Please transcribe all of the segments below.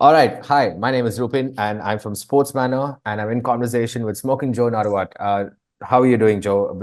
All right. Hi, my name is Rupen and I'm from Sportsmanor and I'm in conversation with Smoking Joe Nattawut. How are you doing, Joe?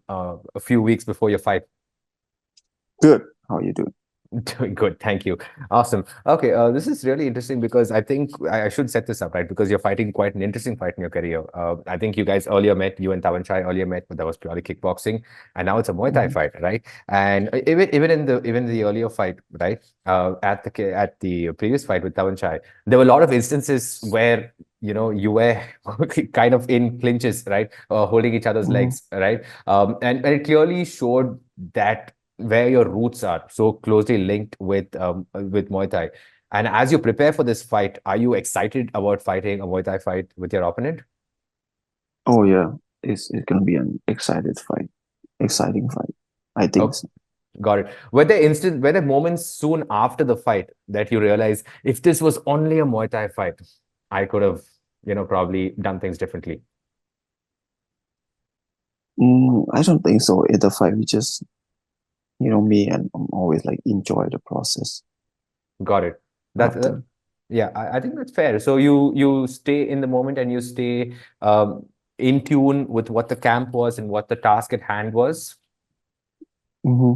A few weeks before your fight. Good. How you doing? Doing good, thank you. Awesome. Okay, this is really interesting because I think I should set this up, right? Because you're fighting quite an interesting fight in your career. I think you guys earlier met, you and Tawanchai earlier met, but that was purely kickboxing, and now it's a Muay Thai Mhm. fight, right? And even in the earlier fight, right? At the previous fight with Tawanchai, there were a lot of instances where you were kind of in clinches, right? Holding each other's Mhm. legs, right? And it clearly showed that where your roots are so closely linked with Muay Thai. And as you prepare for this fight, are you excited about fighting a Muay Thai fight with your opponent? Oh yeah, it's gonna be an exciting fight. I think Oh, so. got it. Were there moments soon after the fight that you realize if this was only a Muay Thai fight, I could have, probably done things differently. I don't think so. In the fight, we just me and I'm always like enjoy the process Got it. That's after. yeah, I think that's fair. So you stay in the moment and you stay in tune with what the camp was and what the task at hand was. Hmm.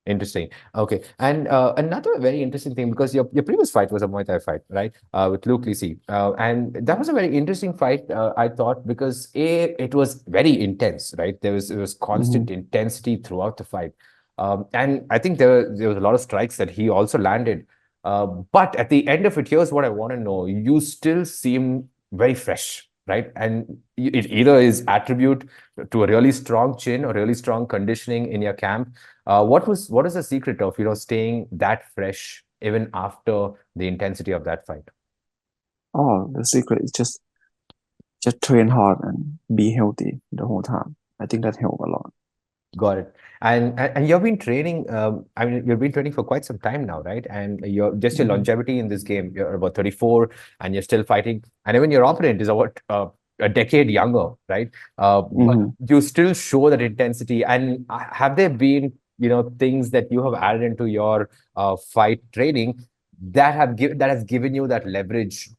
Interesting. Okay. And another very interesting thing, because your previous fight was a Muay Thai fight, right? With Luke Lisi. And that was a very interesting fight, I thought, because it was very intense, right? There was constant Hmm. intensity throughout the fight. And I think there was a lot of strikes that he also landed. But at the end of it, here's what I want to know. You still seem very fresh, right? And it either is attribute to a really strong chin or really strong conditioning in your camp. What is the secret of staying that fresh even after the intensity of that fight? Oh, the secret is just train hard and be healthy the whole time. I think that helped a lot. Got it. And you've been training. I mean, you've been training for quite some time now, right? And your Hmm. longevity in this game. You're about 34, and you're still fighting. And even your opponent is about a decade younger, right? But Hmm. you still show that intensity. And have there been things that you have added into your fight training that has given you that leverage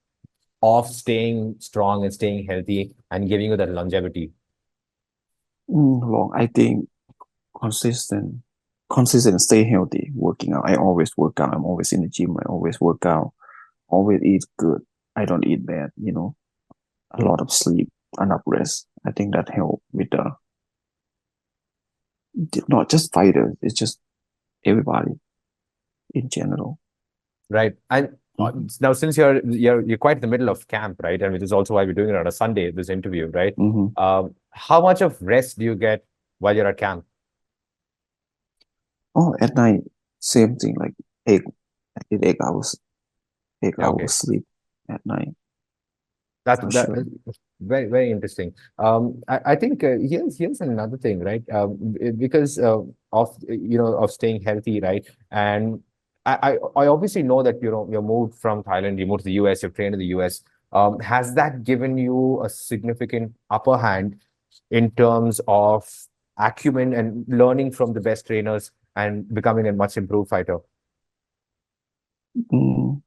of staying strong and staying healthy and giving you that longevity? Long. I think consistent, consistent, stay healthy, working out. I always work out. I'm always in the gym. I always work out. Always eat good. I don't eat bad. A lot of sleep, enough rest. I think that help with the not just fighters, it's just everybody in general. Right. And Hmm. now, since you're quite in the middle of camp, right, and which is also why we're doing it on a Sunday, this interview, right? Hmm. How much of rest do you get while you're at camp? Oh, at night, same thing, like eight, I did 8 hours, eight Yeah, okay. hours sleep at night for That's sure. very, very interesting. I think here's another thing, right? Because of staying healthy, right? And I obviously know that you moved from Thailand, you moved to the US, you've trained in the US. Has that given you a significant upper hand in terms of acumen and learning from the best trainers and becoming a much improved fighter? Mm,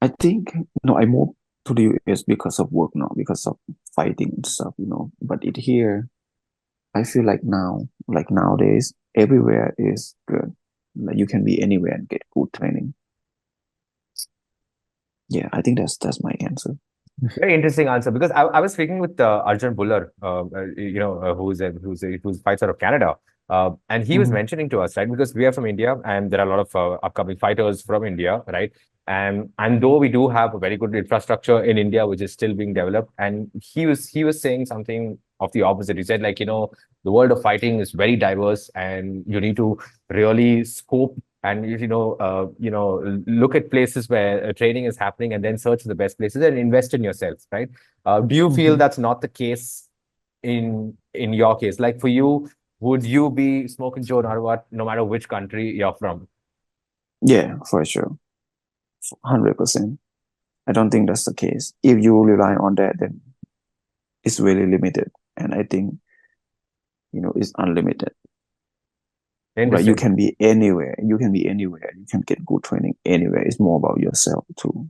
I think no, I moved to the US because of work now, because of fighting and stuff. But it here, I feel like now, like nowadays, everywhere is good. Like you can be anywhere and get good training. Yeah, I think that's my answer. Very interesting answer because I was speaking with Arjun Buller, who's fights out of Canada, and he was Hmm. mentioning to us, right, because we are from India and there are a lot of upcoming fighters from India, right, and though we do have a very good infrastructure in India, which is still being developed, and he was saying something of the opposite. He said, like, the world of fighting is very diverse, and you need to really scope and look at places where training is happening and then search for the best places and invest in yourself, right? Do you feel Hmm. that's not the case in your case? Like, for you, would you be smoking Joe Narwat no matter which country you're from? Yeah, for sure, 100%. I don't think that's the case. If you rely on that, then it's really limited, and I think it's unlimited. right? You Interesting. can be anywhere. You can be anywhere. You can get good training anywhere. It's more about yourself too.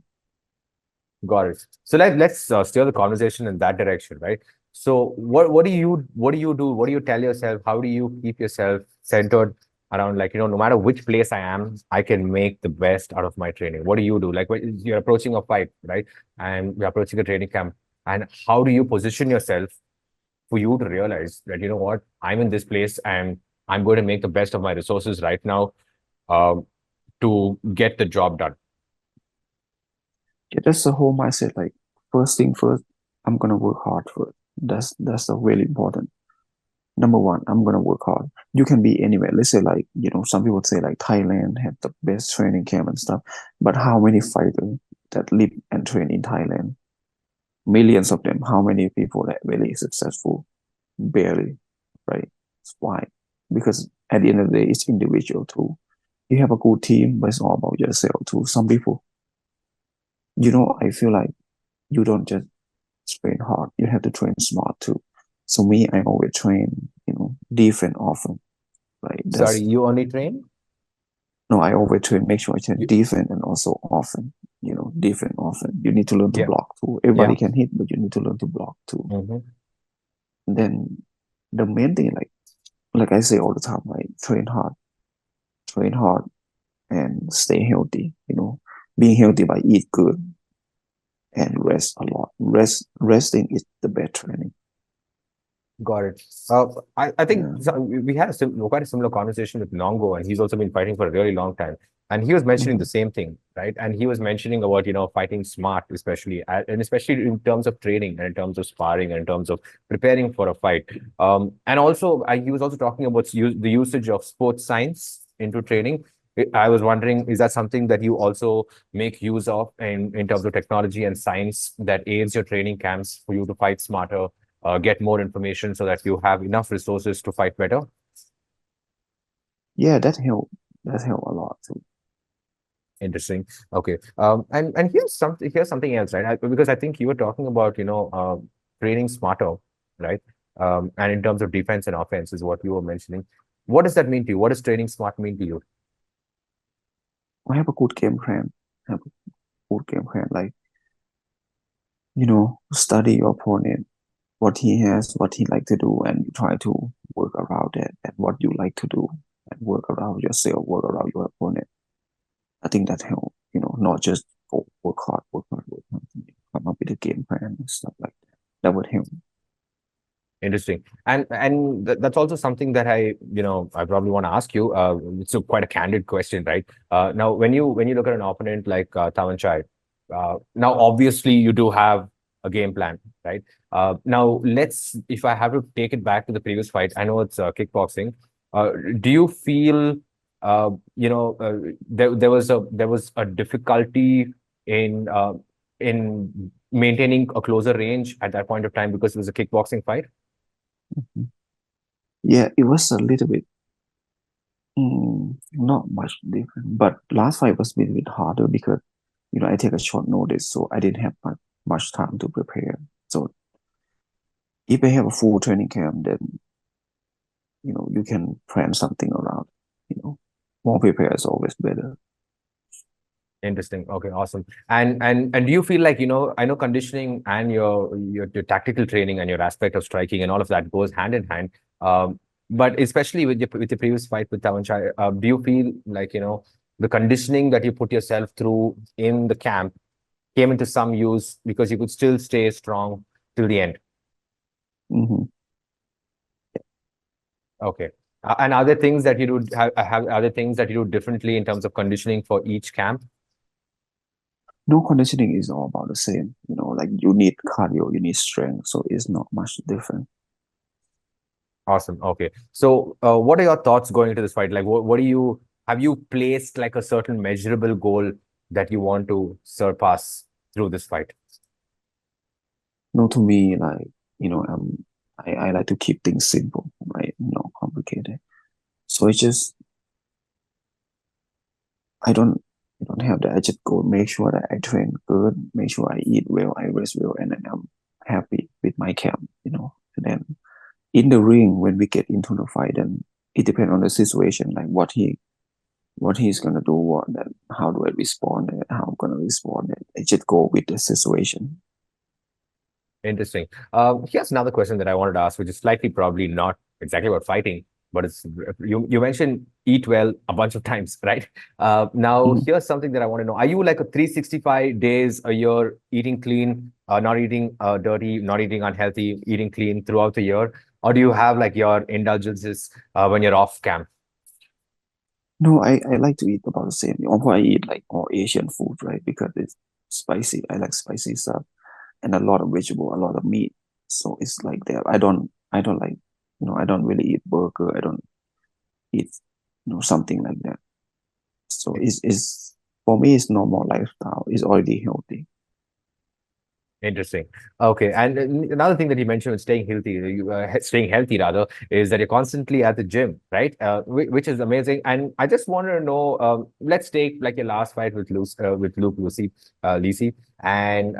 Got it. So let's steer the conversation in that direction, right? So what do you do? What do you tell yourself? How do you keep yourself centered around, like, no matter which place I am, I can make the best out of my training. What do you do? Like when you're approaching a fight, right? And you're approaching a training camp, and how do you position yourself for you to realize that, what, I'm in this place and I'm going to make the best of my resources right now, um, to get the job done. Yeah, that's the whole mindset. Like first thing first, I'm gonna work hard first. That's the really important. Number one, I'm gonna work hard. You can be anywhere. Let's say like, some people say like Thailand have the best training camp and stuff. But how many fighters that live and train in Thailand? Millions of them. How many people that really successful? Barely, right? Why? Because at the end of the day, it's individual too. You have a good team, but it's all about yourself too. Some people, I feel like you don't just train hard. You have to train smart too. So me, I always train, defense often. Right. Sorry, That's you only train? no, I always train, make sure I train You, defense and also often. Defense often. You need to learn to yeah, block too. Everybody yeah. can hit, but you need to learn to block too. Hmm. And then the main thing, like I say all the time, like train hard, and stay healthy. Being healthy by eat good and rest a lot. Resting is the best training. Got it. I think Yeah. we had quite a similar conversation with Nongo, and he's also been fighting for a really long time. And he was mentioning Mm-hmm. the same thing, right? And he was mentioning about, fighting smart, especially, and especially in terms of training and in terms of sparring and in terms of preparing for a fight. And also, he was also talking about the usage of sports science into training. I was wondering, is that something that you also make use of in terms of technology and science that aids your training camps for you to fight smarter, get more information so that you have enough resources to fight better? Yeah, that help. That help a lot too. Interesting. Okay. And here's something else, right? Because I think you were talking about, training smarter, right? And in terms of defense and offense is what you were mentioning. What does that mean to you? What does training smart mean to you? I have a good game plan. Have a good game plan. Like, study your opponent, what he has, what he like to do, and you try to work around it and what you like to do and work around yourself, work around your opponent. I think that help, not just go work hard, work hard, work hard. Come up with a game plan and stuff like that. That would help. Interesting. And that's also something that I probably want to ask you. It's quite a candid question, right? Now, when you look at an opponent like Tawanchai, now obviously you do have a game plan, right? Now, if I have to take it back to the previous fight, I know it's kickboxing. Do you feel, there was a difficulty in uh, in maintaining a closer range at that point of time because it was a kickboxing fight? Mhm. Yeah, it was a little bit, not much different, but last fight was a little bit harder because, I take a short notice, so I didn't have much time to prepare. So if I have a full training camp, then you can plan something around. More prepared is always better. Interesting. Okay, awesome. And do you feel like, I know conditioning and your tactical training and your aspect of striking and all of that goes hand in hand. But especially with your previous fight with Tawanchai, do you feel like, the conditioning that you put yourself through in the camp came into some use because you could still stay strong till the end? Hmm. Okay. And are there things that you do have other things that you do differently in terms of conditioning for each camp? No, conditioning is all about the same. Like you need cardio, you need strength, so it's not much different. Awesome. Okay. So, what are your thoughts going into this fight? Like, what do you have you placed like a certain measurable goal that you want to surpass through this fight? No, to me, like, I like to keep things simple, right? Not complicated. So it's just I don't have that. I just go make sure that I train good, make sure I eat well, I rest well, and then I'm happy with my camp. And then in the ring when we get into the fight, then it depends on the situation, like what he's gonna do, what then how do I respond, and how I'm gonna respond. And I just go with the situation. Interesting. Here's another question that I wanted to ask, which is slightly probably not exactly about fighting, but it's you mentioned eat well a bunch of times, right? Now Mm. here's something that I want to know. Are you like a 365 days a year eating clean, not eating dirty, not eating unhealthy, eating clean throughout the year? Or do you have like your indulgences when you're off camp? No, I like to eat about the same. Although I eat like all Asian food, right? Because it's spicy. I like spicy stuff and a lot of vegetable, a lot of meat. So it's like that. I don't like, I don't really eat burger. I don't eat, something like that. So it's for me, it's normal lifestyle. It's already healthy. Interesting. Okay, and another thing that you mentioned with staying healthy rather, is that you're constantly at the gym, right? Which is amazing. And I just wanted to know, let's take like your last fight with Luke Lisi, and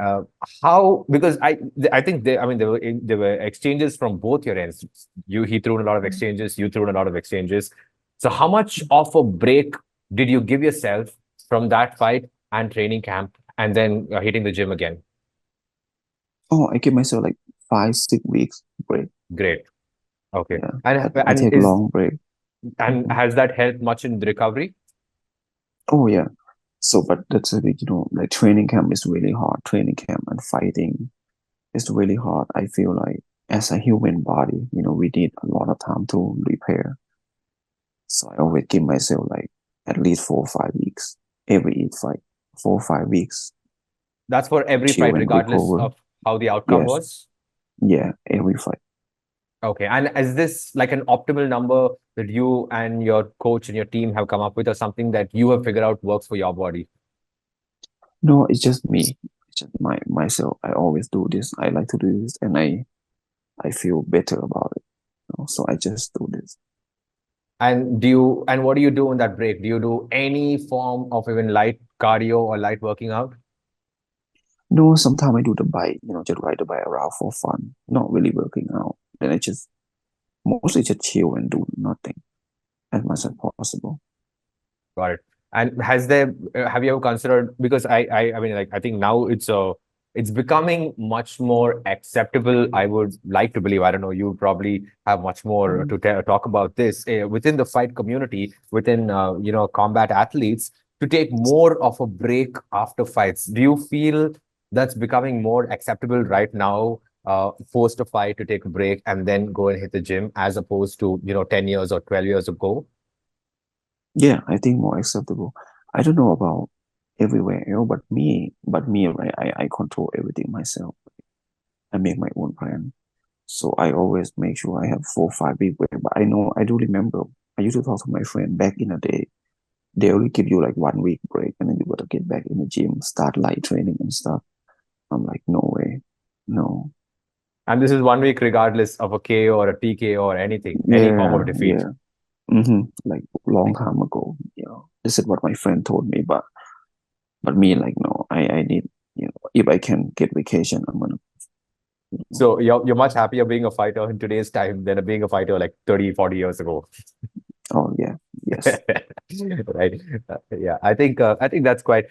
how because I think there were exchanges from both your ends. He threw in a lot of exchanges, you threw in a lot of exchanges. So how much of a break did you give yourself from that fight and training camp, and then hitting the gym again? Oh, I give myself like 5, 6 weeks break. Great. Okay. Yeah, And I take a long break. Mhm. has that helped much in the recovery? Oh yeah. So, but that's a big, like training camp is really hard. Training camp and fighting is really hard. I feel like as a human body, we need a lot of time to repair. So I always give myself like at least 4 or 5 weeks every each fight. 4 or 5 weeks, That's for every chill fight, and regardless recover. of how the outcome Yes, was. yeah, every fight. Okay. And is this like an optimal number that you and your coach and your team have come up with, or something that you have figured out works for your body? No, it's just me. It's just myself. I always do this. I like to do this, and I feel better about it. So I just do this. And what do you do on that break? Do you do any form of even light cardio or light working out? No, sometimes I do the bike. Just ride the bike around for fun. Not really working out. Then I just mostly just chill and do nothing as much as possible. Got it. And have you ever considered, because I mean, like, I think now it's becoming much more acceptable. I would like to believe, I don't know, you probably have much more Mm. to talk about this within the fight community, within, combat athletes, to take more of a break after fights. Do you feel that's becoming more acceptable right now, post a fight, to take a break and then go and hit the gym, as opposed to, 10 years or 12 years ago? Yeah, I think more acceptable. I don't know about everywhere, but me, right? I control everything myself. I make my own plan. So I always make sure I have 4 or 5 week break. But I do remember I used to talk to my friend back in the day. They only give you like 1 week break and then you gotta get back in the gym, start light training and stuff. I'm like, no way. No. And this is 1 week regardless of a KO or a TKO or anything, any form of Yeah, defeat. yeah. Like long time ago, this is what my friend told me, but me like no, I need, if I can get vacation, I'm gonna, you know. So you're much happier being a fighter in today's time than being a fighter like 30, 40 years ago. Oh yeah, yes. Right. Yeah, I think that's quite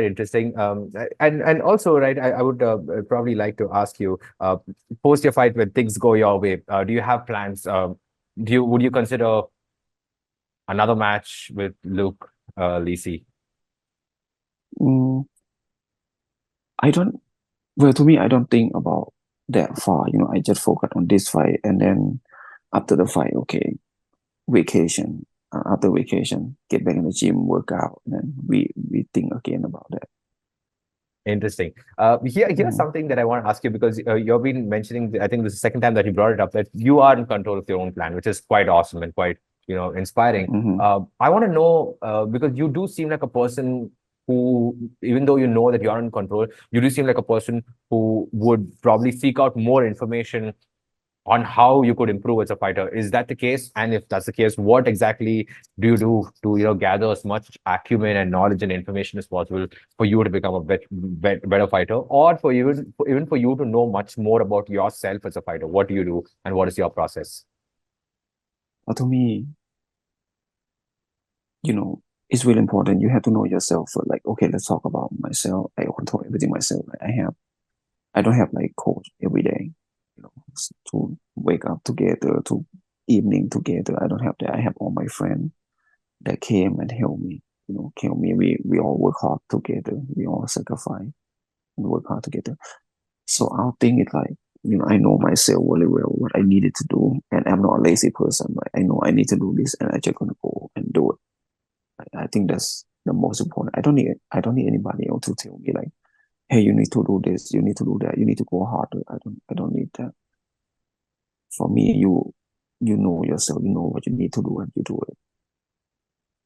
interesting. And also, right, I would probably like to ask you, post your fight, when things go your way, do you have plans? Would you consider another match with Luke Lisi? Mm, I don't. Well, to me, I don't think about that far. I just focus on this fight, and then after the fight, okay, vacation. After vacation, get back in the gym, work out, and then we think again about that. Interesting. Here's Mm. something that I want to ask you, because you've been mentioning, I think this is the second time that you brought it up, that you are in control of your own plan, which is quite awesome and quite, inspiring. Hmm. I want to know, because you do seem like a person who, even though you know that you're in control, you do seem like a person who would probably seek out more information on how you could improve as a fighter. Is that the case? And if that's the case, what exactly do you do to gather as much acumen and knowledge and information as possible for you to become a better fighter, or for even for you to know much more about yourself as a fighter? What do you do, and what is your process? But to me, it's really important. You have to know yourself. Like, okay, let's talk about myself. I control everything myself. I don't have like coach every day, to wake up together, to evening together. I don't have that. I have all my friends that came and helped me. Help me. We all work hard together. We all sacrifice and work hard together. So I think it's like, I know myself really well what I needed to do, and I'm not a lazy person. Like, I know I need to do this, and I just gonna go and do it. I think that's the most important. I don't need anybody else to tell me like, hey, you need to do this, you need to do that, you need to go harder. I don't need that. For me, you know yourself, you know what you need to do, and you do it.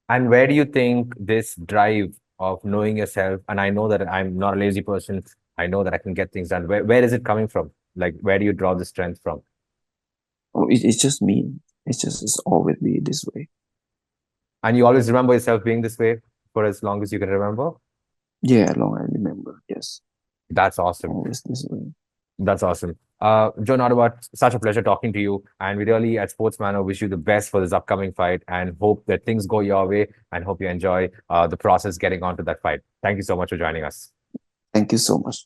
And where do you think this drive of knowing yourself, and I know that I'm not a lazy person, I know that I can get things done. Where is it coming from? Like, where do you draw the strength from? Oh, it's just me. It's always be this way. And you always remember yourself being this way for as long as you can remember? Yeah, long I remember. Yes, That's awesome. always this way. That's awesome. Joe Nattawut, such a pleasure talking to you. And we really at Sportsmanor wish you the best for this upcoming fight and hope that things go your way and hope you enjoy the process getting onto that fight. Thank you so much for joining us. Thank you so much.